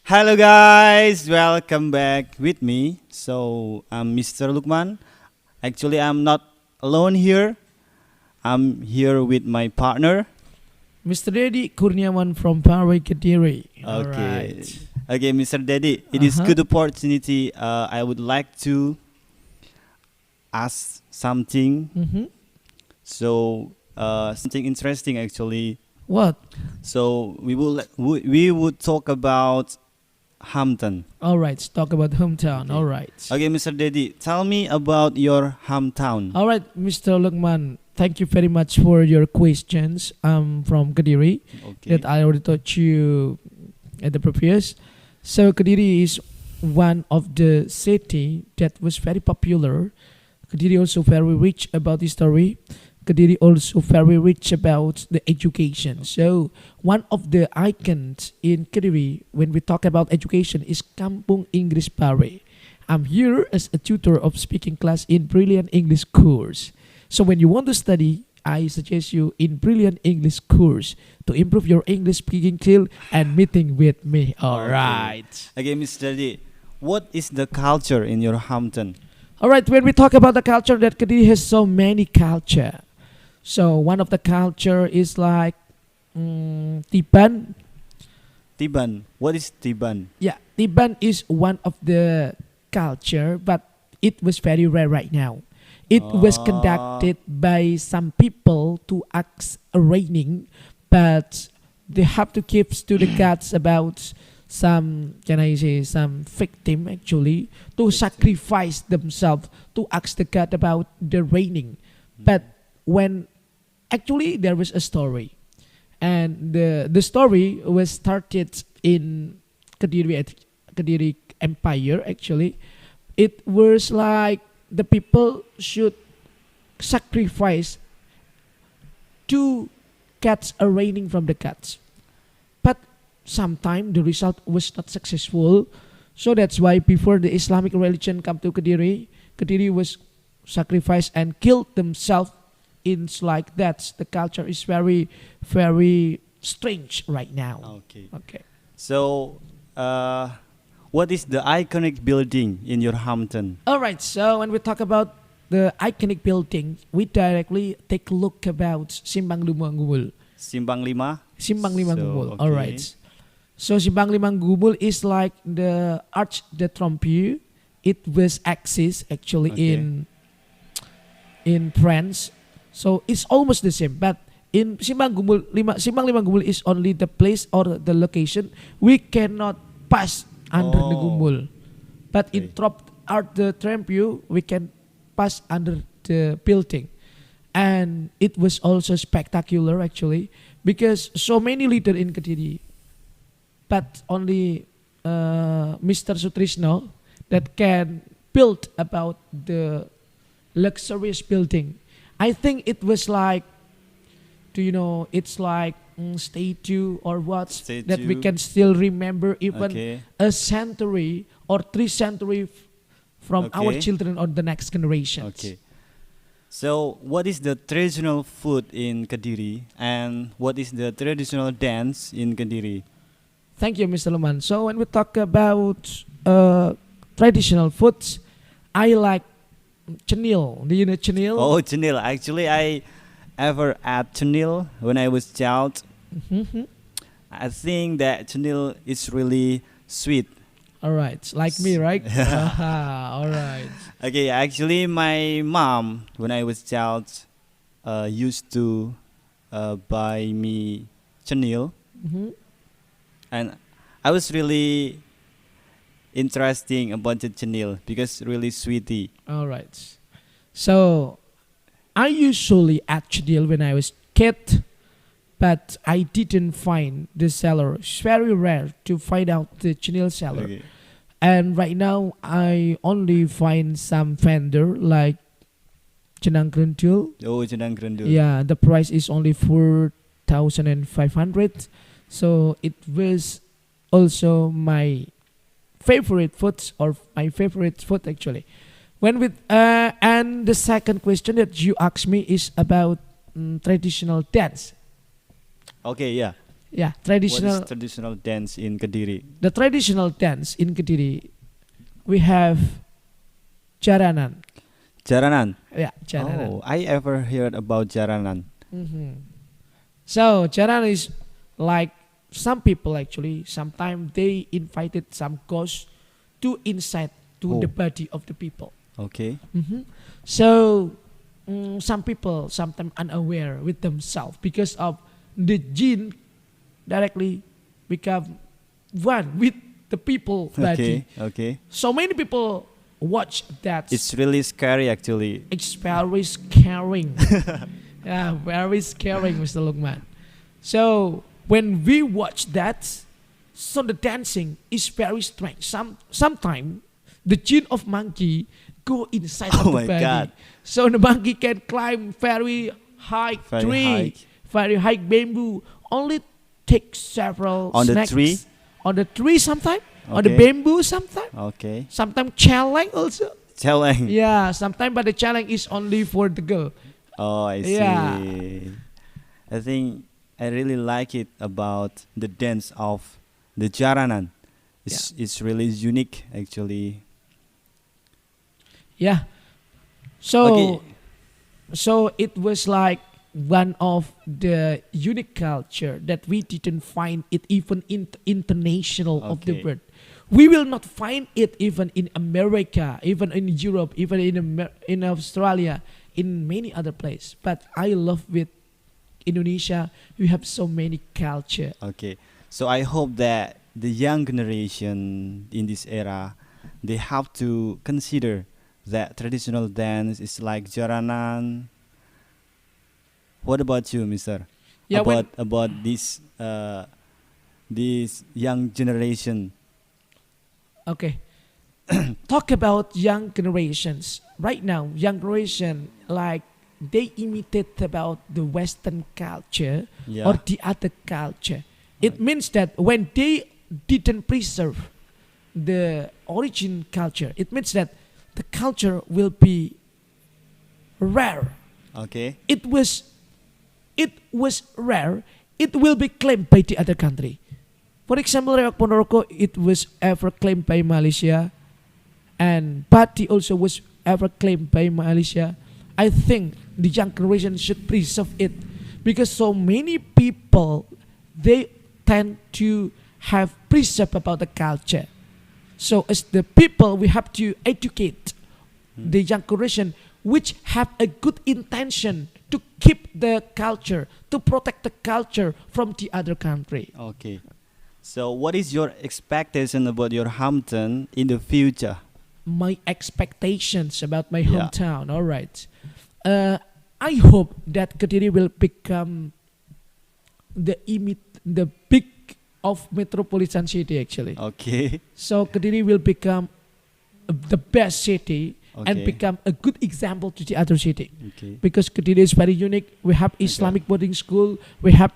Hello guys, welcome back with me. So I'm Mr. Lukman. Actually, I'm not alone here. I'm here with my partner. Mr. Dedi Kurniawan from Parway Kediri. Okay. Alright. Okay, Mr. Daddy, it is Uh-huh. good opportunity. I would like to ask something. Mm-hmm. So something interesting actually. What? So we would talk about Hampton. Alright, let's talk about hometown. Okay. Alright. Okay, Mr. Daddy, tell me about your hometown. Alright, Mr. Lukman, thank you very much for your questions. I'm from Kediri Okay. that I already taught you at the previous. So Kediri is one of the city that was very popular. Kediri also very rich about history. Kediri also very rich about the education. So one of the icons in Kediri when we talk about education is kampung Inggris Pare. I'm here as a tutor of speaking class in Brilliant English course. So when you want to study, I suggest you in Brilliant English course to improve your English speaking skill and meeting with me. All right. Okay, Mr. D, what is the culture in your Hampton? All right, when we talk about the culture, that Kediri has so many culture. So one of the culture is like Tiban. Tiban. What is Tiban? Yeah, Tiban is one of the culture, but it was very rare right now. It was Ah. conducted by some people to act raining, but they have to keep to the gods about some, can I say, some victim actually to Victim. sacrifice themselves to ask the god about the raining. But when actually there was a story, and the story was started in Kediri Empire. Actually, it was like the people should sacrifice to cats are raining from the cats, but sometime the result was not successful. So that's why before the Islamic religion come to Kediri, Kediri was sacrificed and killed themselves in like that. The culture is very, very strange right now. Okay. Okay. So, what is the iconic building in your Hampton? All right. So when we talk about the iconic building, we directly take a look about Simbang Lima Gumul. Simbang Lima? Simbang Lima So, Gumul. okay. All right. So Simbang Lima Gumul is like the Arch de Trompieu. It was axis actually Okay. in France. So it's almost the same, but in Simbang Lima Gumul is only the place or the location we cannot pass under the Oh. Gumul. But in Okay. Art the Trempew, we can pass under the building. And it was also spectacular actually because so many leader in Kediri, but only Mr. Sutrisno that can build about the luxurious building. I think it was like, do you know, it's like statue or what that we Statue. can still remember even Okay. a century or 3 century from our Okay. children or the next generations. Okay. So, what is the traditional food in Kediri and what is the traditional dance in Kediri? Thank you, Mr. Luman. So when we talk about traditional foods, I like chenil. Do you know chenil? Oh, chenil. Actually, I ever had chenil when I was child. Mhm. I think that chenil is really sweet. All right, like me, right? Aha, all right. Okay, actually, my mom, when I was child, used to buy me chenil, Mhm. and I was really interesting about the chenil because really sweetie. All right. So I usually add chenil when I was kid, but I didn't find the seller. It's very rare to find out the chenil seller. Okay. And right now, I only find some vendor like Cenang Grendul. Oh, jenang grendul. Yeah, the price is only 4,500. So it was also my favorite foods or my favorite food actually. When with and the second question that you asked me is about traditional dance. Okay, yeah. Yeah, What is traditional. traditional dance in Kediri? The traditional dance in Kediri, we have jaranan. Jaranan. Yeah, jaranan. Oh, I ever heard about jaranan. Mhm. So jaranan is like some people actually. Sometimes they invited some ghosts to inside to the Oh, body of the people. okay. So some people sometimes unaware with themselves because of the jinn directly become one with the people body. Okay, okay. So many people watch that. It's really scary actually. It's very scaring. Yeah, very scaring, Mr. Lukman. So when we watch that, so the dancing is very strange. Sometimes the gene of monkey go inside Oh of the my body. God. So the monkey can climb very high Very tree, high. very high bamboo. Only take several On the snacks tree? on the tree sometimes, on the Okay. bamboo sometimes, Okay. sometimes challenge also. Challenge. Yeah, sometimes but the challenge is only for the girl. Oh, I see. Yeah. I think I really like it about the dance of the jaranan. It's really unique actually. Yeah. So Okay. so it was like one of the unique culture that we didn't find it even in international of the Okay. world. We will not find it even in America, even in Europe, even in Australia, in many other places. But I love with Indonesia. We have so many culture. Okay. So I hope that the young generation in this era, they have to consider that traditional dance is like jaranan. What about you, Mister? Yeah, About this young generation. okay. Talk about young generations. Right now, young generation like they imitate about the Western culture Yeah. or the other culture. It means that when they didn't preserve the origin culture, it means that the culture will be rare. Okay. It was rare. It will be claimed by the other country. For example, Reok Ponorogo, it was ever claimed by Malaysia, and Pati also was ever claimed by Malaysia. I think the young generation should preserve it because so many people they tend to have preserve about the culture. So as the people, we have to educate the young generation which have a good intention to keep the culture, to protect the culture from the other country. Okay. So what is your expectation about your hometown in the future? My expectations about my Yeah. hometown. All right. I hope that Kediri will become the big of metropolitan city actually. Okay. So Kediri will become the best city and Okay. become a good example to the other city. Okay. Because Kediri is very unique. We have Islamic boarding school. We have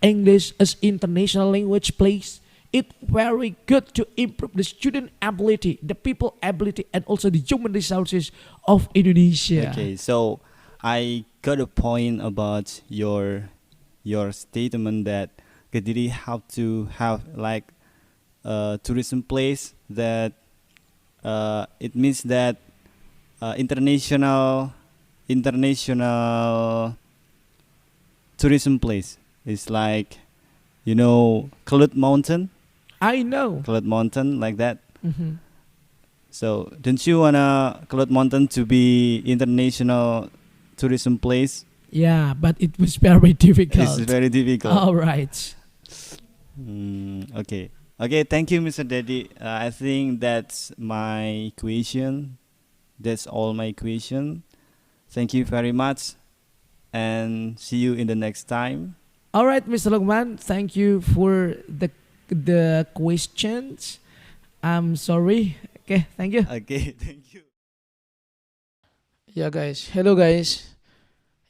English as international language place. It's very good to improve the student ability, the people ability, and also the human resources of Indonesia. Okay. So I got a point about your statement that Kediri have to have like a tourism place that it means that international tourism place is like Cloud Mountain, I know. like that. Mhm. So don't you wanna Cloud Mountain to be international tourism place? Yeah, but it was very It's difficult. very difficult. All right. Okay. Okay, thank you, Mr. Daddy. I think that's my question. That's all my question. Thank you very much, and see you in the next time. All right, Mr. Lukman. Thank you for the questions. I'm sorry. Okay, thank you. Okay, thank you. Ya guys, hello guys.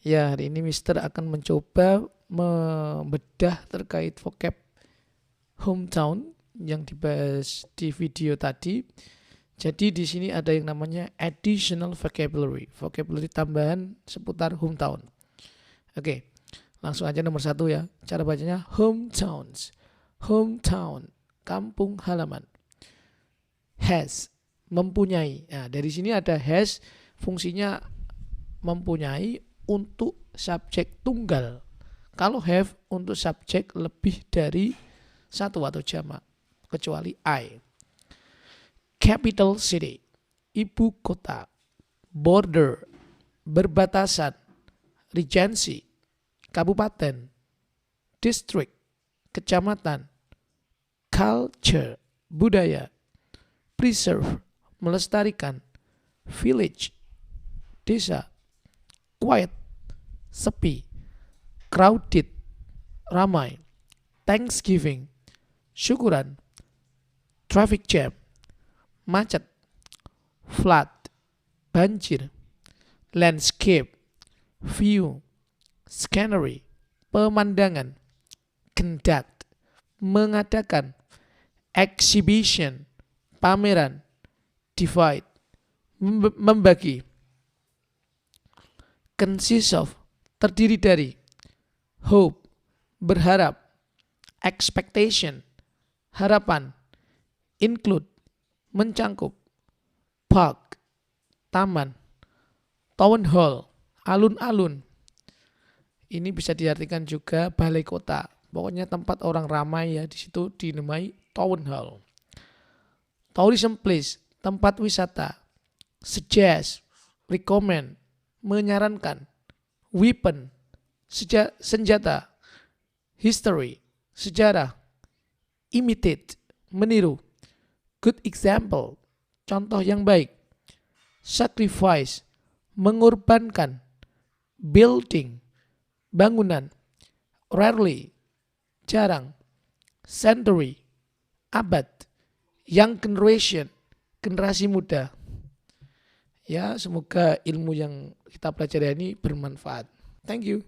Ya, hari ini Mister akan mencoba membedah terkait vocab hometown yang dibahas di video tadi. Jadi di sini ada yang namanya additional vocabulary tambahan seputar hometown. Oke, Langsung aja nomor 1 ya. Cara bacanya hometowns. Hometown, kampung halaman. Has, mempunyai. Nah, dari sini ada has, fungsinya mempunyai untuk subjek tunggal. Kalau have untuk subjek lebih dari satu atau jamak, kecuali I. Capital city, ibu kota. Border, berbatasan. Regency, kabupaten. District, kecamatan. Culture, budaya. Preserve, melestarikan. Village, desa. Quiet, sepi. Crowded, ramai. Thanksgiving, syukuran. Traffic jam, macet. Flood, banjir. Landscape, view. Scenery, pemandangan. Conduct, mengadakan. Exhibition, pameran. Divide, membagi. Consist of, terdiri dari. Hope, berharap. Expectation, harapan. Include, mencangkup. Park, taman. Town hall, alun-alun. Ini bisa diartikan juga balai kota. Pokoknya tempat orang ramai ya, di situ dinamai town hall. Tourism place, tempat wisata. Suggest, recommend, menyarankan. Weapon, senjata. History, sejarah. Imitate, meniru. Good example, contoh yang baik. Sacrifice, mengorbankan. Building, bangunan. Rarely, jarang. Century, abad. Young generation, generasi muda. Ya, semoga ilmu yang kita pelajari ini bermanfaat. Thank you.